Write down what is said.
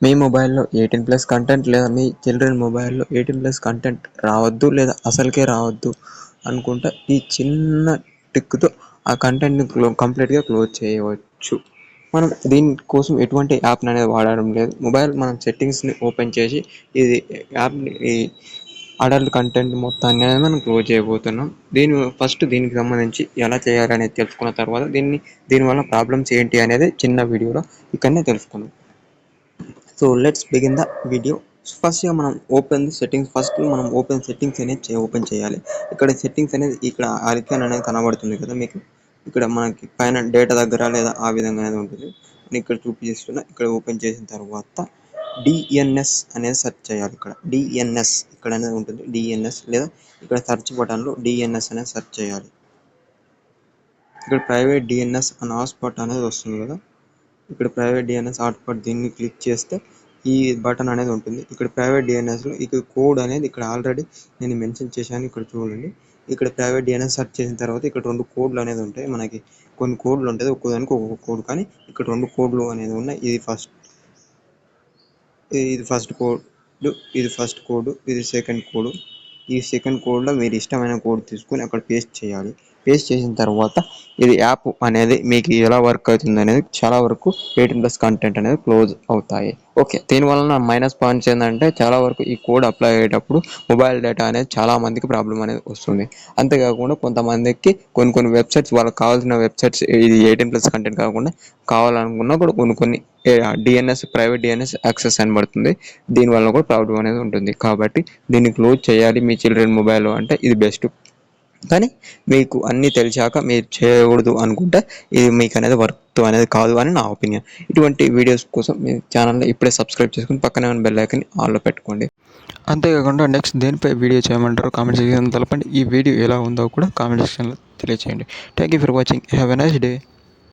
మీ మొబైల్‌లో 18+ కంటెంట్ లేదా మీ చిల్డ్రన్ మొబైల్‌లో 18+ కంటెంట్ రావద్దు లేదా అసలుకే రావద్దు అనుకుంటే ఈ చిన్న టిక్‌తో ఆ కంటెంట్‌ని కంప్లీట్‌గా క్లోజ్ చేయవచ్చు. మనం దీనికోసం ఎటువంటి యాప్‌ని అనేది వాడడం లేదు. మనం సెట్టింగ్స్‌ని ఓపెన్ చేసి ఇది యాప్‌ని ఈ అడల్ట్ కంటెంట్ మొత్తాన్ని అనేది మనం క్లోజ్ చేయబోతున్నాం. దీనికి సంబంధించి ఎలా చేయాలి అనేది తెలుసుకున్న తర్వాత దీనివల్ల ప్రాబ్లమ్స్ ఏంటి అనేది చిన్న వీడియోలో ఇక్కడనే తెలుసుకుందాం. So let's begin the video. ఫస్ట్గా మనం ఓపెన్ సెట్టింగ్స్ అనేది ఓపెన్ చేయాలి. ఇక్కడ సెట్టింగ్స్ అనేది ఇక్కడ ఐకాన్ అనేది కనబడుతుంది కదా మీకు. ఇక్కడ మనకి పైన డేటా దగ్గర లేదా ఆ విధంగా అనేది ఉంటుంది. నేను ఇక్కడ చూపిస్తున్నా. ఇక్కడ ఓపెన్ చేసిన తర్వాత డిఎన్ఎస్ అనేది సెర్చ్ చేయాలి. ఇక్కడ డిఎన్ఎస్ ఇక్కడ అనేది ఉంటుంది. డిఎన్ఎస్ లేదా ఇక్కడ సెర్చ్ బటన్లో డిఎన్ఎస్ అనేది సెర్చ్ చేయాలి. ఇక్కడ ప్రైవేట్ డిఎన్ఎస్ అండ్ హాట్స్పాట్ అనేది వస్తుంది కదా. ఇక్కడ ప్రైవేట్ డిఎన్ఎస్ హాట్స్పాట్ దీన్ని క్లిక్ చేస్తే ఈ బటన్ అనేది ఉంటుంది. ఇక్కడ ప్రైవేట్ డిఎన్ఎస్లో ఇక్కడ కోడ్ అనేది ఇక్కడ ఆల్రెడీ నేను మెన్షన్ చేశాను. ఇక్కడ చూడండి. ఇక్కడ ప్రైవేట్ డిఎన్ఎస్ సెర్చ్ చేసిన తర్వాత ఇక్కడ 2 కోడ్లు అనేది ఉంటాయి. మనకి కొన్ని కోడ్లు ఉంటుంది. ఒక్కోదానికి ఒక్కొక్క కోడ్, కానీ ఇక్కడ 2 కోడ్లు అనేది ఉన్నాయి. ఇది ఫస్ట్ కోడ్, ఇది సెకండ్ కోడ్. ఈ సెకండ్ కోడ్లో మీరు ఇష్టమైన కోడ్ తీసుకొని అక్కడ పేస్ట్ చేయాలి. పేస్ట్ చేసిన తర్వాత ఇది యాప్ అనేది మీకు ఎలా వర్క్ అవుతుంది అనేది చాలా వరకు 18+ కంటెంట్ అనేది క్లోజ్ అవుతాయి. ఓకే, దీనివలన మైనస్ పాయింట్స్ ఏంటంటే చాలా వరకు ఈ కోడ్ అప్లై అయ్యేటప్పుడు మొబైల్ డేటా అనేది చాలా మందికి ప్రాబ్లం అనేది వస్తుంది. అంతేకాకుండా కొంతమందికి కొన్ని వెబ్సైట్స్ వాళ్ళకి కావాల్సిన వెబ్సైట్స్ ఇది 18+ కంటెంట్ కాకుండా కావాలనుకున్నా కూడా కొన్ని ప్రైవేట్ డిఎన్ఎస్ యాక్సెస్ అని పడుతుంది. దీనివల్ల కూడా ప్రాబ్లం అనేది ఉంటుంది. కాబట్టి దీన్ని క్లోజ్ చేయాలి మీ చిల్డ్రన్ మొబైల్ అంటే ఇది బెస్ట్. కానీ మీకు అన్నీ తెలిసాక మీరు చేయకూడదు అనుకుంటే ఇది మీకు అనేది వర్త్ అనేది కాదు అని నా ఒపీనియన్. ఇటువంటి వీడియోస్ కోసం మీ ఛానల్ని ఇప్పుడే సబ్స్క్రైబ్ చేసుకుని పక్కనే ఉన్న బెల్ ఐకాన్ని ఆన్లో పెట్టుకోండి. అంతేకాకుండా నెక్స్ట్ దేనిపై వీడియో చేయమంటారో కామెంట్ సెక్షన్లో తెలపండి. ఈ వీడియో ఎలా ఉందో కూడా కామెంట్ సెక్షన్లో తెలియజేయండి. Thank you for watching. Have a nice day.